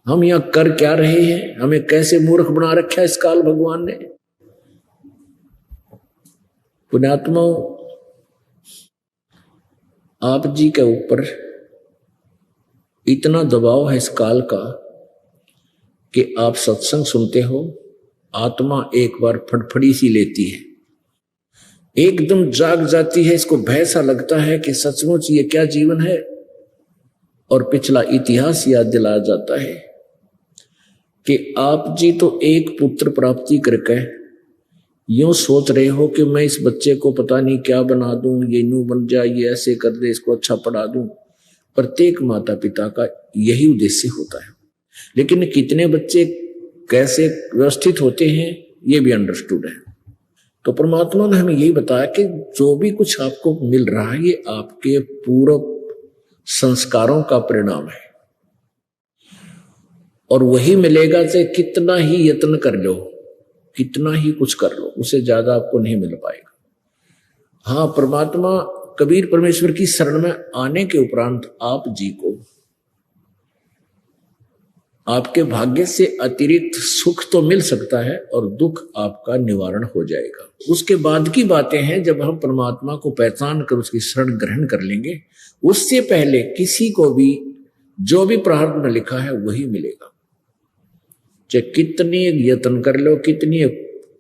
हम यहां कर क्या रहे हैं, हमें कैसे मूर्ख बना रखा है इस काल भगवान ने। पुण्यात्मा, आप जी के ऊपर इतना दबाव है इस काल का कि आप सत्संग सुनते हो, आत्मा एक बार फड़फड़ी सी लेती है, एकदम जाग जाती है, इसको भय सा लगता है कि सचमुच ये क्या जीवन है, और पिछला इतिहास याद दिलाया जाता है कि आप जी तो एक पुत्र प्राप्ति करके यूं सोच रहे हो कि मैं इस बच्चे को पता नहीं क्या बना दूं, ये यूं बन जाए, ये ऐसे कर दे, इसको अच्छा पढ़ा दूं। प्रत्येक माता पिता का यही उद्देश्य होता है, लेकिन कितने बच्चे कैसे व्यवस्थित होते हैं ये भी अंडरस्टूड है। तो परमात्मा ने हमें यही बताया कि जो भी कुछ आपको मिल रहा है ये आपके पूर्व संस्कारों का परिणाम है, और वही मिलेगा चाहे कितना ही यत्न कर लो, कितना ही कुछ कर लो, उससे ज्यादा आपको नहीं मिल पाएगा। हाँ, परमात्मा कबीर परमेश्वर की शरण में आने के उपरांत आप जी को आपके भाग्य से अतिरिक्त सुख तो मिल सकता है और दुख आपका निवारण हो जाएगा। उसके बाद की बातें हैं जब हम परमात्मा को पहचान कर उसकी शरण ग्रहण कर लेंगे। उससे पहले किसी को भी जो भी प्रारब्ध में लिखा है वही मिलेगा, चाहे कितनी यत्न कर लो, कितनी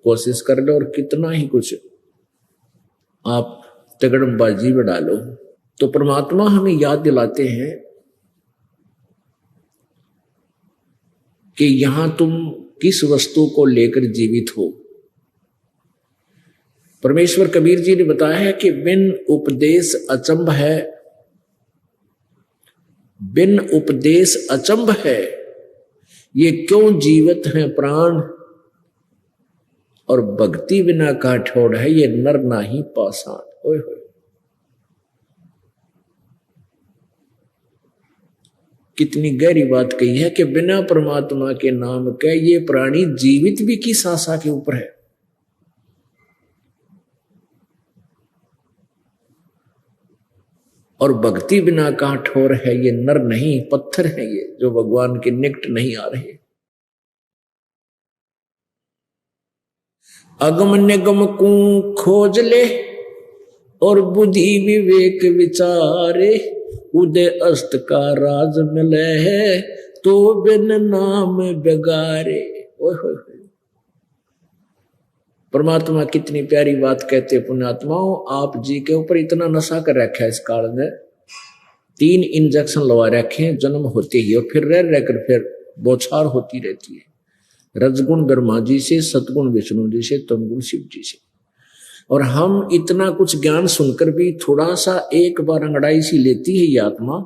कोशिश कर लो, और कितना ही कुछ आप तगड़बाजी में डालो। तो परमात्मा हमें याद दिलाते हैं कि यहां तुम किस वस्तु को लेकर जीवित हो। परमेश्वर कबीर जी ने बताया है कि बिन उपदेश अचंभ है, बिन उपदेश अचंभ है, ये क्यों जीवित हैं प्राण, और भक्ति बिना का ठोड़ है, ये नर नाही पाषाण। ओए होए, कितनी गहरी बात कही है कि बिना परमात्मा के नाम के ये प्राणी जीवित भी किस आशा के ऊपर है। और भक्ति बिना कहां ठोर है, ये नर नहीं पत्थर है, ये जो भगवान के निकट नहीं आ रहे। अगम निगम को खोज ले और बुद्धि विवेक विचारे, उदय अस्त का राज मिले है तो बिन नाम बेगारे। ओए होए, परमात्मा कितनी प्यारी बात कहते पुण्यात्माओं, आप जी के ऊपर इतना नशा कर रखा है इस काल में। 3 इंजेक्शन लगा रखे हैं जन्म होते ही, और फिर रह रहकर फिर बौछार होती रहती है, रजगुण ब्रह्मा जी से, सतगुण विष्णु जी से, तमगुण शिव जी से। और हम इतना कुछ ज्ञान सुनकर भी थोड़ा सा एक बार अंगड़ाई सी लेती है ये आत्मा,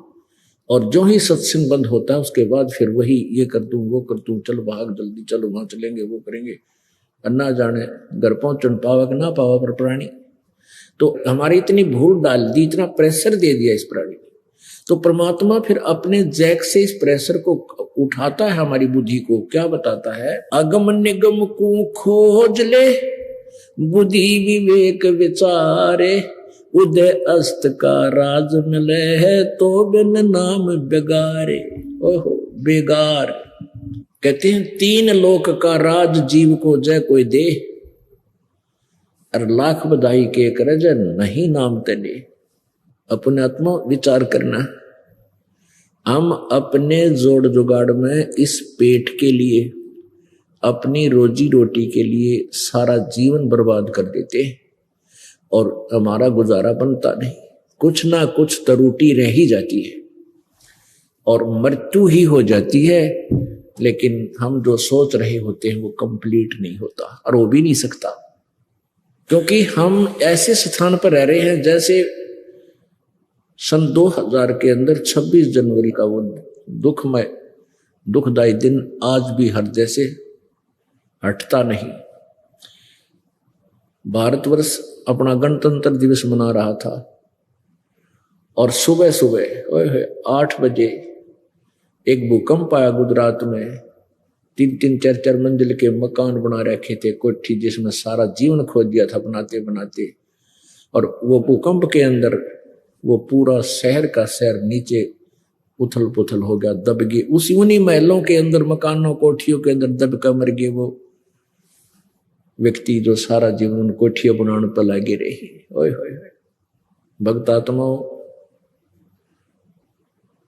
और जो ही सत्संग बंद होता है उसके बाद फिर वही ये कर दूं, वो कर दूं, चल भाग जल्दी, चलो वहां चलेंगे, वो करेंगे, अन्ना जाने घर पहुंचन पावा ना पावा पर प्राणी। तो हमारी इतनी भूल डाल दी, इतना प्रेशर दे दिया इस प्राणी ने। तो परमात्मा फिर अपने जैक से इस प्रेशर को उठाता है, हमारी बुद्धि को क्या बताता है, अगम निगम को खोज ले बुद्धि विवेक विचारे, उदय अस्त का राज मिले है तो बिन नाम बेगारे। ओहो, बेगार कहते हैं 3 लोक का राज जीव को जय कोई दे, और लाख बधाई के करे जय नहीं नाम तेने। अपने आत्मा विचार करना, हम अपने जोड़ जुगाड़ में इस पेट के लिए, अपनी रोजी रोटी के लिए सारा जीवन बर्बाद कर देते हैं, और हमारा गुजारा बनता नहीं, कुछ ना कुछ त्रुटि रह ही जाती है और मृत्यु ही हो जाती है। लेकिन हम जो सोच रहे होते हैं वो कंप्लीट नहीं होता, और हो भी नहीं सकता, क्योंकि हम ऐसे स्थान पर रह रहे हैं जैसे सन 2000 के अंदर 26 जनवरी का वो दुखमय दुखदायी दिन आज भी हृदय से हटता नहीं। भारतवर्ष अपना गणतंत्र दिवस मना रहा था, और सुबह सुबह 8 बजे एक भूकंप आया गुजरात में। 3-3, 4-4 मंजिल के मकान बना रखे थे, कोठी, जिसमें सारा जीवन खो दिया था बनाते बनाते। और वो भूकंप के अंदर वो पूरा शहर का शहर नीचे उथल पुथल हो गया, दब गए उसी उन्हीं महलों के अंदर, मकानों कोठियों के अंदर दब कर मर गए वो व्यक्ति जो सारा जीवन कोठियां बनाने पर लगे रहे। ओए होए भक्त आत्माओं,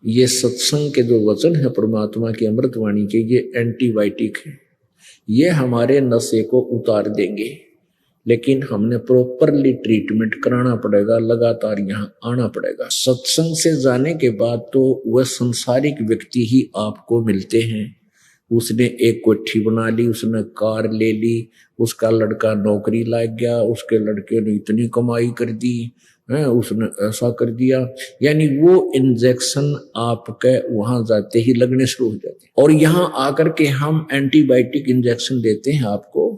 ये सत्संग के जो वचन है परमात्मा की अमृतवाणी के, ये एंटीबायोटिक है। ये हमारे नशे को उतार देंगे, लेकिन हमने प्रॉपरली ट्रीटमेंट कराना पड़ेगा, लगातार यहाँ आना पड़ेगा। सत्संग से जाने के बाद तो वह संसारिक व्यक्ति ही आपको मिलते हैं। उसने एक कोठी बना ली, उसने कार ले ली, उसका लड़का नौकरी लग गया, उसके लड़के ने इतनी कमाई कर दी है, उसने ऐसा कर दिया, यानी वो इंजेक्शन आपके वहां जाते ही लगने शुरू हो जाते हैं। और यहां आकर के हम एंटीबायोटिक इंजेक्शन देते हैं आपको,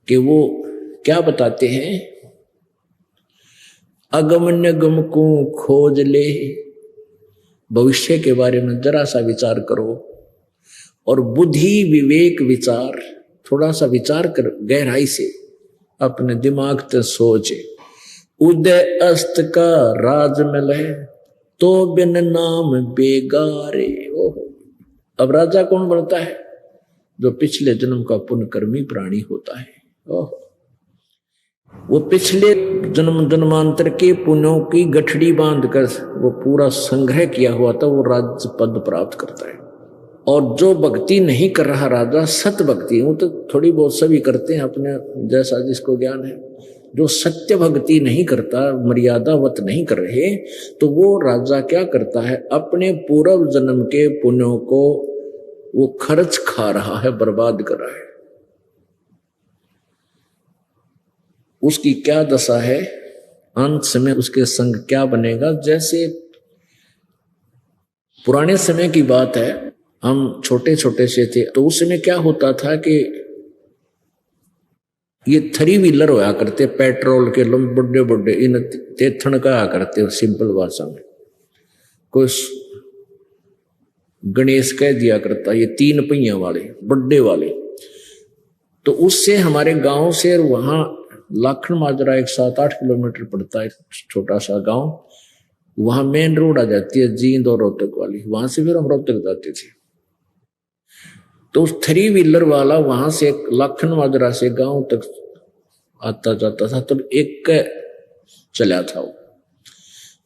कि वो क्या बताते हैं, अगम निगम को खोज ले, भविष्य के बारे में जरा सा विचार करो, और बुद्धि विवेक विचार, थोड़ा सा विचार कर गहराई से अपने दिमाग से सोचे। उदय अस्त का राज मिले तो बिन नाम बेगारे। ओहो, अब राजा कौन बनता है? जो पिछले जन्म का पुण्यकर्मी प्राणी होता है। ओहो, वो पिछले जन्म जन्मांतर के पुण्यों की गठड़ी बांधकर वो पूरा संग्रह किया हुआ था, वो राज्य पद प्राप्त करता है। और जो भक्ति नहीं कर रहा राजा, सत भक्ति, वो तो थोड़ी बहुत सभी करते हैं अपने जैसा जिसको ज्ञान है, जो सत्य भक्ति नहीं करता, मर्यादावत नहीं कर रहे, तो वो राजा क्या करता है, अपने पूर्व जन्म के पुण्यों को वो खर्च खा रहा है, बर्बाद कर रहा है। उसकी क्या दशा है, अंत समय उसके संग क्या बनेगा। जैसे पुराने समय की बात है, हम छोटे छोटे से थे, तो उस समय क्या होता था कि ये 3 व्हीलर होया करते, पेट्रोल के बड़े बड़े, इन तेथन कहा करते सिंपल भाषा में, कोई गणेश कह दिया करता, ये 3 पहिया वाले बड़े वाले। तो उससे हमारे गांव से वहां लाखन माजरा 7-8 किलोमीटर पड़ता है, छोटा सा गांव, वहां मेन रोड आ जाती है जींद और रोहतक वाली, वहां से फिर हम रोहतक जाते थे। तो उस 3 व्हीलर वाला वहां से लाखन माजरा से गांव तक आता जाता था, तब एक चला था वो।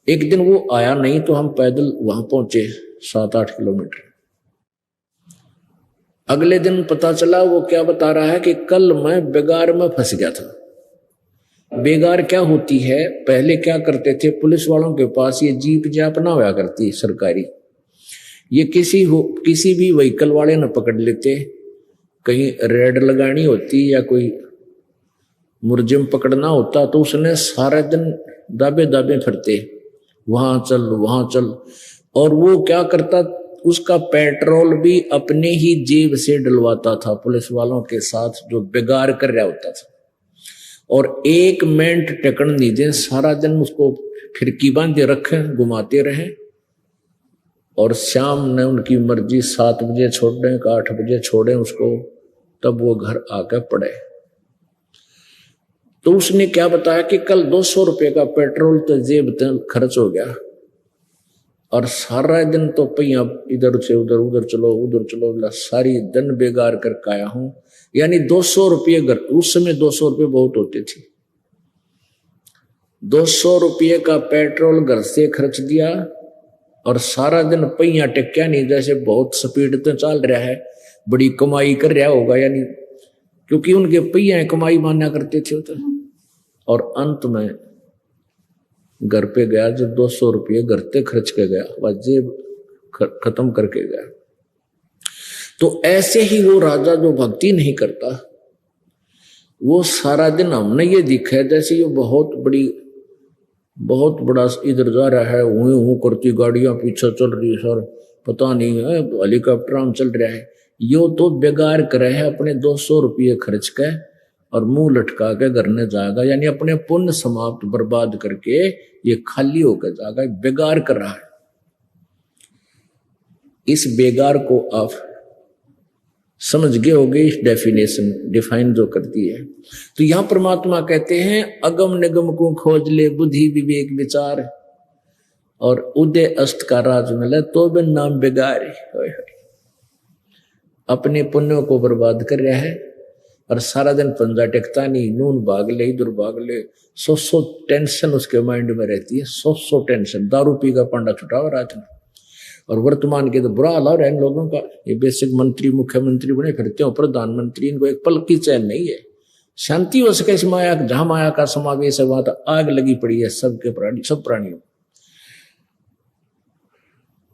एक दिन वो आया नहीं, तो हम पैदल वहां पहुंचे 7-8 किलोमीटर। अगले दिन पता चला वो क्या बता रहा है कि कल मैं बेगार में फंस गया था। बेगार क्या होती है, पहले क्या करते थे, पुलिस वालों के पास ये जीप जाप ना हुआ करती सरकारी, ये किसी भी व्हीकल वाले न पकड़ लेते, कहीं रेड लगानी होती या कोई मुर्जिम पकड़ना होता, तो उसने सारा दिन दाबे दाबे फिरते, वहां चल। और वो क्या करता, उसका पेट्रोल भी अपने ही जेब से डलवाता था पुलिस वालों के साथ, जो बेगार कर रहा होता था। और 1 मिनट टेकन नहीं दे, सारा दिन उसको खिड़की बांधे रखे, घुमाते रहे। और शाम ने उनकी मर्जी, 7 बजे छोड़े का 8 बजे छोड़े उसको, तब वो घर आकर पड़े। तो उसने क्या बताया कि कल 200 रुपये का पेट्रोल तो जेब खर्च हो गया, और सारा दिन तो पहिया इधर से उधर, उधर चलो, सारी दिन बेगार कर आया हूं। यानी 200 रुपये घर, उस समय 200 रुपये बहुत होते थे, 200 रुपये का पेट्रोल घर से खर्च दिया, और सारा दिन पहिया टेक्या नहीं, जैसे बहुत स्पीड तो चल रहा है, बड़ी कमाई कर रहा होगा, यानी क्योंकि उनके पहिया कमाई माना करते थे तो। और अंत में घर पे गया, जो 200 रुपये घर पे खर्च कर गया, वह जेब खत्म करके गया। तो ऐसे ही वो राजा जो भक्ति नहीं करता, वो सारा दिन हमने ये दिखा है जैसे ये बहुत बड़ा इधर जा रहा है, हूं करती गाड़ियां पीछे चल रही है, सर पता नहीं है हेलीकॉप्टर में चल रहा है। यो तो बेगार करे है, अपने 200 रुपये खर्च के और मुंह लटका के घर ने जाएगा, यानी अपने पुण्य समाप्त बर्बाद करके ये खाली होकर जाएगा, बेगार कर रहा है। इस बेगार को आप समझ गए होगे, इस डेफिनेशन डिफाइन जो करती है। तो यहां परमात्मा कहते हैं अगम निगम को खोज ले, बुद्धि विवेक विचार। और उदय अस्त का राज मिले तो भी नाम बिगाड़े। अपने पुण्यों को बर्बाद कर रहा है और सारा दिन पंजा टेकता नहीं, नून भाग ले इधर भाग ले, सौ टेंशन उसके माइंड में रहती है, सौ टेंशन। दारू पी का पांडा छुटा हुआ रात में। और वर्तमान के तो बुरा हाल हो रहा है इन लोगों का। ये बेसिक मंत्री मुख्यमंत्री बने फिरते हो, प्रधानमंत्री, इनको एक पल की चैन नहीं है। शांति हो सके इस माया, जहां माया का समावेश है वहां तो आग लगी पड़ी है सबके प्राणी, सब प्राणियों।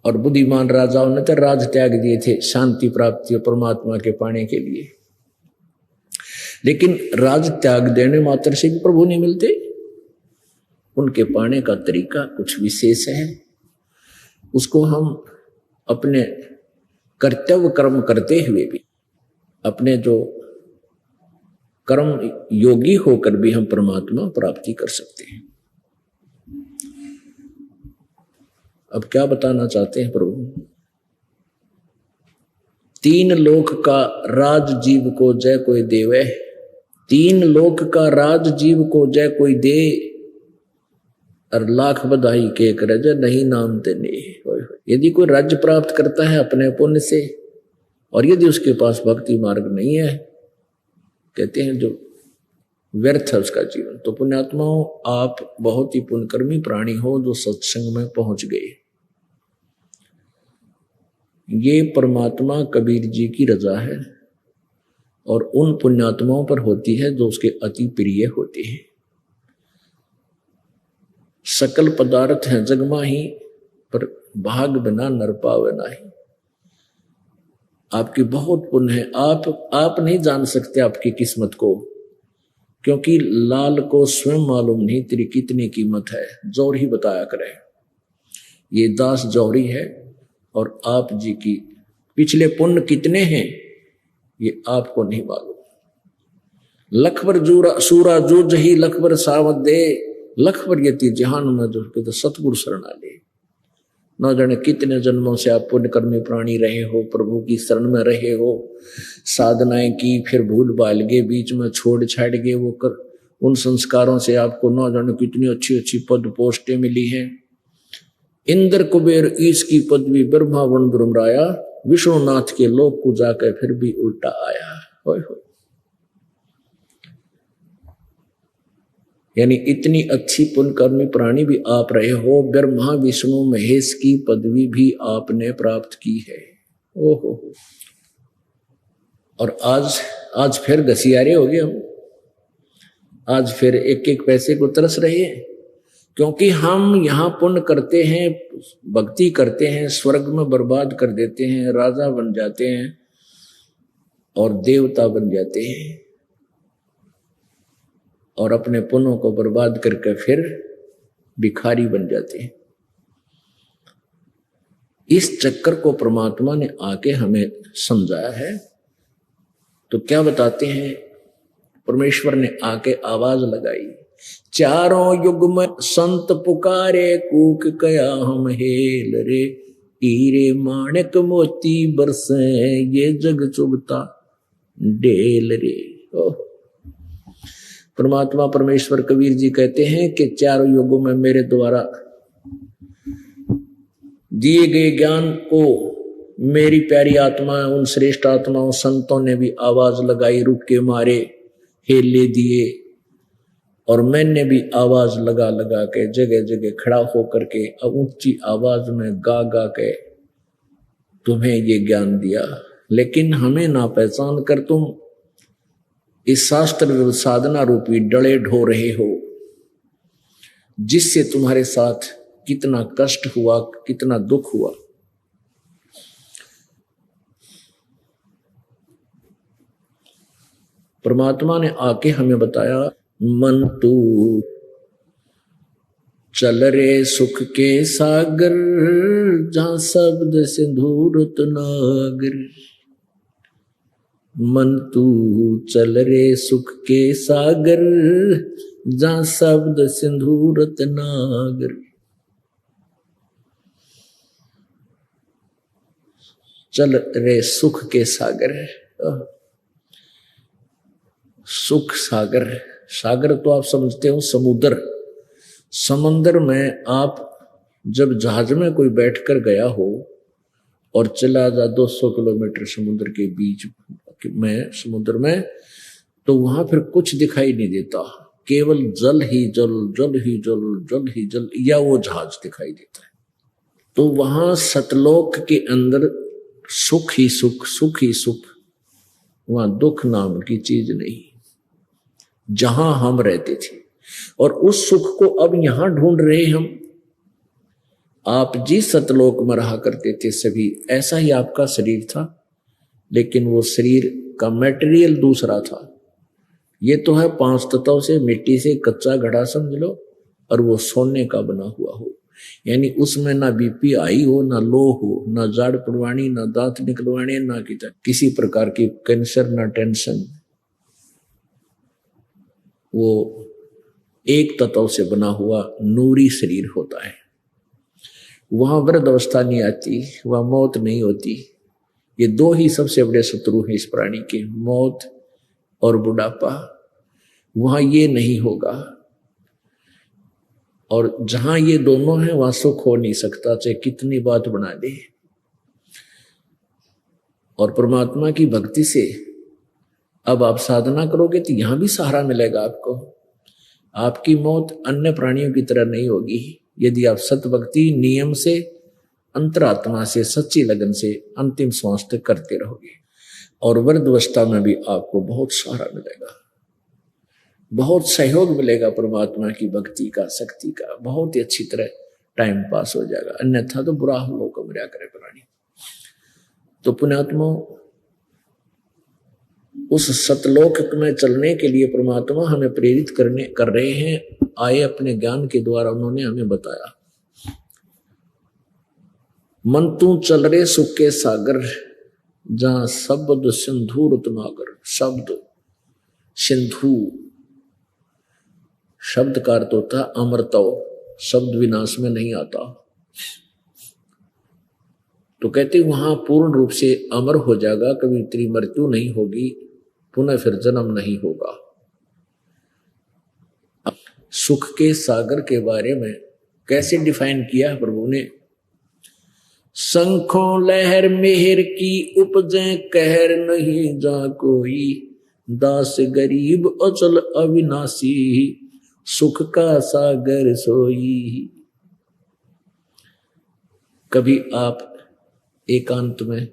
और बुद्धिमान राजाओं ने तो राज त्याग दिए थे शांति प्राप्ति और परमात्मा के पाने के लिए। लेकिन राज त्याग देने मात्र से भी प्रभु नहीं मिलते, उनके पाने का तरीका कुछ विशेष है। उसको हम अपने कर्तव्य कर्म करते हुए भी, अपने जो कर्म योगी होकर भी हम परमात्मा प्राप्ति कर सकते हैं। अब क्या बताना चाहते हैं प्रभु? तीन लोक का राज जीव को जय कोई देवे, तीन लोक का राज जीव को जय कोई दे, और लाख बधाई के कर जय नहीं नाम तेने। यदि कोई राज्य प्राप्त करता है अपने पुण्य से, और यदि उसके पास भक्ति मार्ग नहीं है, कहते हैं जो व्यर्थ है उसका जीवन। तो पुण्यात्माओं, आप बहुत ही पुण्यकर्मी प्राणी हो जो सत्संग में पहुंच गए। ये परमात्मा कबीर जी की रजा है और उन पुण्यात्माओं पर होती है जो उसके अति प्रिय होते हैं। सकल पदार्थ हैं जग माही, पर भाग बिना नर पावे नाही। आपकी बहुत पुण्य है, आप नहीं जान सकते आपकी किस्मत को, क्योंकि लाल को स्वयं मालूम नहीं तेरी कितनी कीमत है। जौहरी ही बताया करे, ये दास जौहरी है। और आप जी की पिछले पुण्य कितने हैं ये आपको नहीं मालूम। लखबर सूरा जो जही लखबर सावत दे, लखबर यति जहान में जो तो सतगुरु शरणा ले। न जाने कितने जन्मों से आप पुण्यकर्मी प्राणी रहे हो, प्रभु की शरण में रहे हो, साधनाएं की, फिर भूल भाल गए, बीच में छोड़ छाड़ गए वो कर, उन संस्कारों से आपको न जाने कितनी अच्छी अच्छी पद पोस्टें मिली हैं। इंद्र कुबेर ईश की पदवी, ब्रह्मा वन दुर्मराया, विष्णुनाथ के लोक को जाकर फिर भी उल्टा आया। होय होय। यानी इतनी अच्छी पुण्यकर्मी प्राणी भी आप रहे हो, ब्रह्मा विष्णु महेश की पदवी भी आपने प्राप्त की है। ओहो। और आज फिर घसियारे हो गए हम, आज फिर एक एक पैसे को तरस रहे हैं, क्योंकि हम यहाँ पुण्य करते हैं, भक्ति करते हैं, स्वर्ग में बर्बाद कर देते हैं, राजा बन जाते हैं और देवता बन जाते हैं, और अपने पुण्यों को बर्बाद करके फिर भिखारी बन जाते हैं। इस चक्कर को परमात्मा ने आके हमें समझाया है। तो क्या बताते हैं? परमेश्वर ने आके आवाज लगाई, चारों युग में संत पुकारे, कूक कया हम हेल रे, हीरे माणिक मोती बरसे, ये जग चुभता डेल रे। परमात्मा परमेश्वर कबीर जी कहते हैं कि चारों युगों में मेरे द्वारा दिए गए ज्ञान को मेरी प्यारी आत्मा, उन श्रेष्ठ आत्माओं संतों ने भी आवाज लगाई, रुक के मारे, हेले दिए, और मैंने भी आवाज लगा लगा के जगह जगह खड़ा होकर के ऊंची आवाज में गा गा के तुम्हें ये ज्ञान दिया। लेकिन हमें ना पहचान कर तुम इस शास्त्र साधना रूपी डले ढो रहे हो, जिससे तुम्हारे साथ कितना कष्ट हुआ, कितना दुख हुआ। परमात्मा ने आके हमें बताया, मन तू चल रे सुख के सागर, जहां शब्द सिंधूरत नागर। मन तू चल रे सुख के सागर, जहां शब्द सिंधूरत नागर। चल रे सुख के सागर। सुख सागर, सागर तो आप समझते हो समुद्र। समंदर में आप जब जहाज में कोई बैठकर गया हो और चला जा 200 किलोमीटर समुद्र के बीच में, समुद्र में, तो वहां फिर कुछ दिखाई नहीं देता, केवल जल ही जल, जल ही जल, जल ही जल, या वो जहाज दिखाई देता है। तो वहां सतलोक के अंदर सुख ही सुख, सुख ही सुख, वहां दुख नाम की चीज नहीं, जहां हम रहते थे। और उस सुख को अब यहां ढूंढ रहे हम। आप जिस सतलोक में रहा करते थे सभी, ऐसा ही आपका शरीर था, लेकिन वो शरीर का मटेरियल दूसरा था। ये तो है 5 तत्वों से, मिट्टी से कच्चा घड़ा समझ लो, और वो सोने का बना हुआ हो, यानी उसमें ना बीपी आई हो, ना लो हो, ना जाड़ पड़वानी, ना दांत निकलवाने, ना किसी प्रकार की कैंसर, ना टेंशन। वो एक तत्व से बना हुआ नूरी शरीर होता है। वहां वृद्ध अवस्था नहीं आती, वहां मौत नहीं होती। ये दो ही सबसे बड़े शत्रु हैं इस प्राणी के, मौत और बुढ़ापा। वहां ये नहीं होगा, और जहां ये दोनों हैं वहां सुख हो नहीं सकता, चाहे कितनी बात बना दे। और परमात्मा की भक्ति से अब आप साधना करोगे तो यहां भी सहारा मिलेगा आपको। आपकी मौत अन्य प्राणियों की तरह नहीं होगी, यदि आप सत भक्ति नियम से, अंतरात्मा से, सच्ची लगन से अंतिम श्वास तक करते रहोगे। और वृद्धावस्था में भी आपको बहुत सहारा मिलेगा, बहुत सहयोग मिलेगा परमात्मा की भक्ति का, शक्ति का, बहुत ही अच्छी तरह टाइम पास हो जाएगा। अन्यथा तो बुरा लोग मर्या करे प्राणी। तो पुण्यात्मा, उस सतलोक में चलने के लिए परमात्मा हमें प्रेरित कर रहे हैं। आए अपने ज्ञान के द्वारा उन्होंने हमें बताया, मन तू चल रे सुख के सागर, जहां शब्द सिंधु रुतनागर। शब्द सिंधु, शब्द का अर्थ होता है अमरतव, शब्द विनाश में नहीं आता। तो कहते वहां पूर्ण रूप से अमर हो जाएगा, कभी तेरी मृत्यु नहीं होगी, पुनः फिर जन्म नहीं होगा। सुख के सागर के बारे में कैसे डिफाइन किया है प्रभु ने? शंखों लहर मेहर की उपजे, कहर नहीं जा कोई, दास गरीब अचल अविनाशी, सुख का सागर सोई। कभी आप एकांत में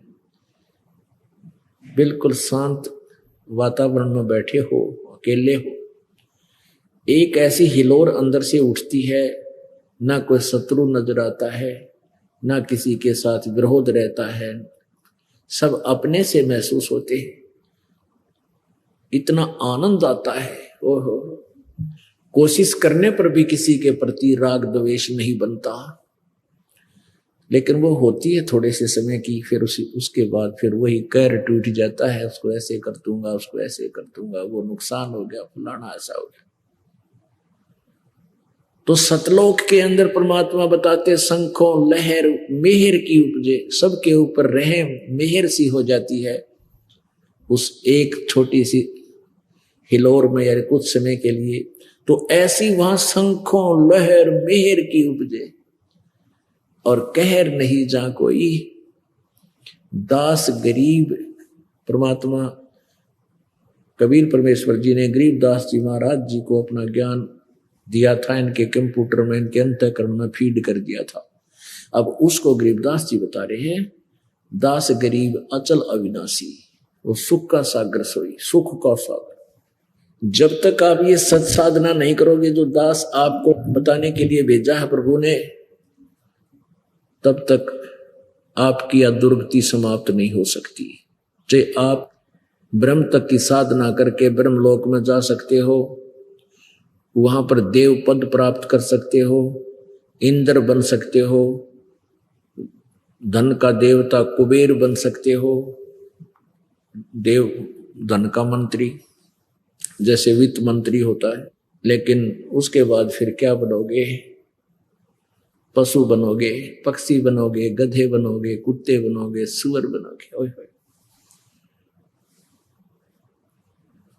बिल्कुल शांत वातावरण में बैठे हो, अकेले हो, एक ऐसी हिलोर अंदर से उठती है, ना कोई शत्रु नजर आता है, ना किसी के साथ विरोध रहता है, सब अपने से महसूस होते हैं। इतना आनंद आता है, ओहो। कोशिश करने पर भी किसी के प्रति राग द्वेष नहीं बनता, लेकिन वो होती है थोड़े से समय की, फिर उसके बाद फिर वही कहर टूट जाता है, उसको ऐसे कर दूंगा, उसको ऐसे कर दूंगा, वो नुकसान हो गया, फलाना ऐसा हो गया। तो सतलोक के अंदर परमात्मा बताते, शंखों लहर मेहर की उपजे, सबके ऊपर रहम मेहर सी हो जाती है उस एक छोटी सी हिलोर में, यार कुछ समय के लिए। तो ऐसी वहां शंखों लहर मेहर की उपजे, और कहर नहीं जा कोई, दास गरीब। परमात्मा कबीर परमेश्वर जी ने गरीब दास जी महाराज जी को अपना ज्ञान दिया था, इनके कंप्यूटर में, इनके अंतःकरण में फीड कर दिया था। अब उसको गरीबदास जी बता रहे हैं, दास गरीब अचल अविनाशी, वो सुख का सागर सोई, सुख का सागर। जब तक आप ये सत साधना नहीं करोगे जो दास आपको बताने के लिए भेजा है प्रभु ने, तब तक आपकी दुर्गति समाप्त नहीं हो सकती। चाहे आप ब्रह्म तक की साधना करके ब्रह्म लोक में जा सकते हो, वहां पर देव पद प्राप्त कर सकते हो, इंद्र बन सकते हो, धन का देवता कुबेर बन सकते हो, देव धन का मंत्री जैसे वित्त मंत्री होता है। लेकिन उसके बाद फिर क्या बनोगे? पशु बनोगे, पक्षी बनोगे, गधे बनोगे, कुत्ते बनोगे, सुअर बनोगे। ओए होए,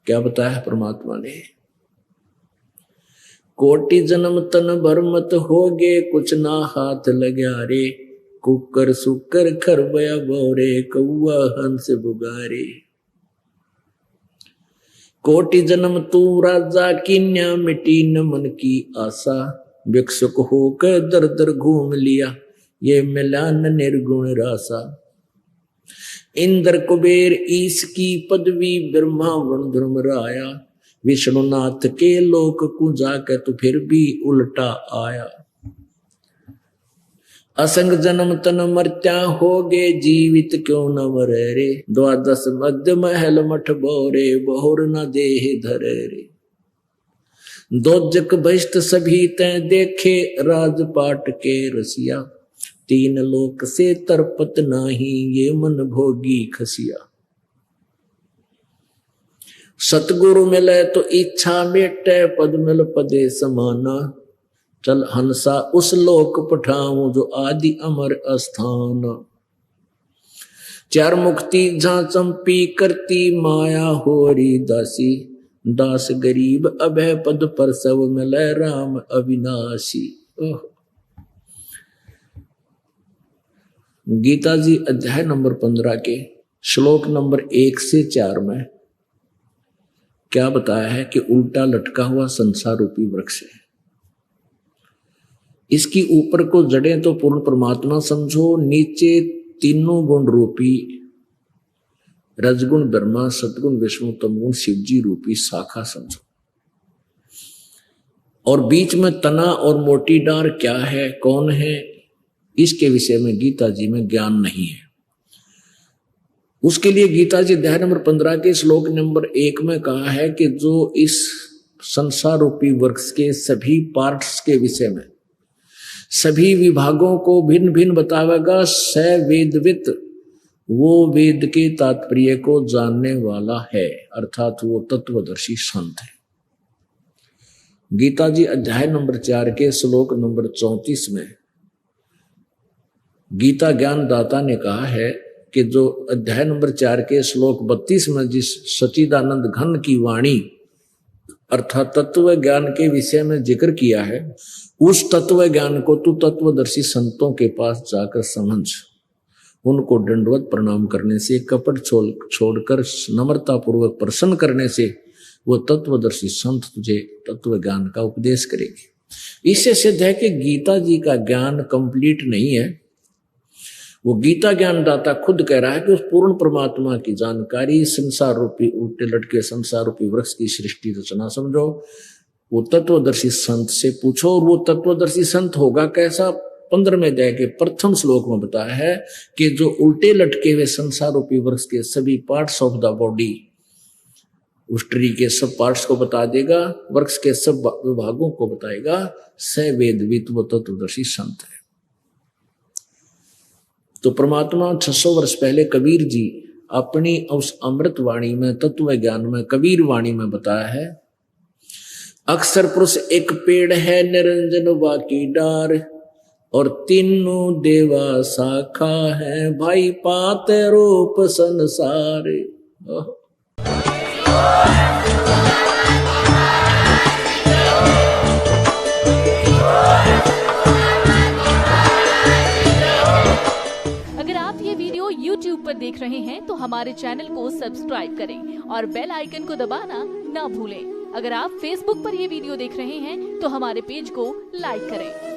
क्या बताया परमात्मा ने? कोटि जन्म तन भरमत होगे, कुछ ना हाथ लग्या रे। कुकर सुकर खरबया बोरे, कौआ हंस बुगारे। कोटि जन्म तू राजा कीन्या, मिटी न मन की आशा। भिक्षुक होकर दर दर घूम लिया, ये मिला न निर्गुण रासा। इंद्र कुबेर ईश की पदवी, ब्रह्मा वरुण धर्मराया। विष्णुनाथ के लोक को जाकर तो फिर भी उल्टा आया। असंग जन्म तन मर्त्या होगे, जीवित क्यों न मरे रे। द्वादश मध्य महल मठ बोरे, बहुर न देह धरे रे। दोजक बहिष्ठ सभी तय देखे, राजपाट के रसिया। तीन लोक से तरपत नाही, ये मन भोगी खसिया। सतगुरु मिले तो इच्छा मेटे, पद मिल पदे समाना। चल हंसा उस लोक पठाऊं, जो आदि अमर अस्थान। चार मुक्ति जहां चंपी करती, माया होरी दासी। दास गरीब अभय पद पर, सब मिले राम अविनाशी। गीता जी अध्याय नंबर 15 के श्लोक नंबर 1 से 4 में क्या बताया है कि उल्टा लटका हुआ संसार रूपी वृक्ष है। इसकी ऊपर को जड़ें तो पूर्ण परमात्मा समझो, नीचे तीनों गुण रूपी रजगुण ब्रह्मा, सतगुण विष्णु, तमगुण शिवजी रूपी शाखा समझो। और बीच में तना और मोटी डार क्या है, कौन है, इसके विषय में गीता जी में ज्ञान नहीं है। उसके लिए गीता जी अध्याय नंबर 15 के श्लोक नंबर 1 में कहा है कि जो इस संसार रूपी वृक्ष के सभी पार्ट्स के विषय में, सभी विभागों को भिन्न भिन्न बतावेगा, स वेदवित, वो वेद के तात्पर्य को जानने वाला है, अर्थात वो तत्वदर्शी संत है। गीता जी अध्याय नंबर 4 के श्लोक नंबर 34 में गीता ज्ञान दाता ने कहा है कि जो अध्याय नंबर 4 के श्लोक 32 में जिस सच्चिदानंद घन की वाणी अर्थात तत्व ज्ञान के विषय में जिक्र किया है, उस तत्व ज्ञान को तू तत्वदर्शी संतों के पास जाकर समझ। उनको दंडवत प्रणाम करने से, कपट छोड़कर नम्रता पूर्वक प्रसन्न करने से वो तत्वदर्शी संत तुझे तत्व ज्ञान का उपदेश करेगी। इससे सिद्ध है कि गीता जी का ज्ञान कंप्लीट नहीं है। वो गीता ज्ञान दाता खुद कह रहा है कि उस पूर्ण परमात्मा की जानकारी, संसार रूपी उल्टे लटके संसार रूपी वृक्ष की सृष्टि रचना समझो, वो तत्वदर्शी संत से पूछो। और वो तत्वदर्शी संत होगा कैसा, 15वें अध्याय के प्रथम श्लोक में बताया है कि जो उल्टे लटके हुए संसार रूपी वृक्ष के सभी पार्ट्स ऑफ द बॉडी, उस ट्री के सब पार्ट्स को बता देगा, वृक्ष के सब विभागों को बताएगा, स वेदवित, वो तत्वदर्शी संत है। तो परमात्मा 600 वर्ष पहले कबीर जी अपनी उस अमृत वाणी में, तत्व ज्ञान में, कबीर वाणी में बताया है, अक्षर पुरुष एक पेड़ है, निरंजन बाकी डार, और तीनों देवा शाखा है, भाई पाते रूप संसार। अगर आप ये वीडियो YouTube पर देख रहे हैं तो हमारे चैनल को सब्सक्राइब करें और बेल आइकन को दबाना ना भूलें। अगर आप Facebook पर ये वीडियो देख रहे हैं तो हमारे पेज को लाइक करें।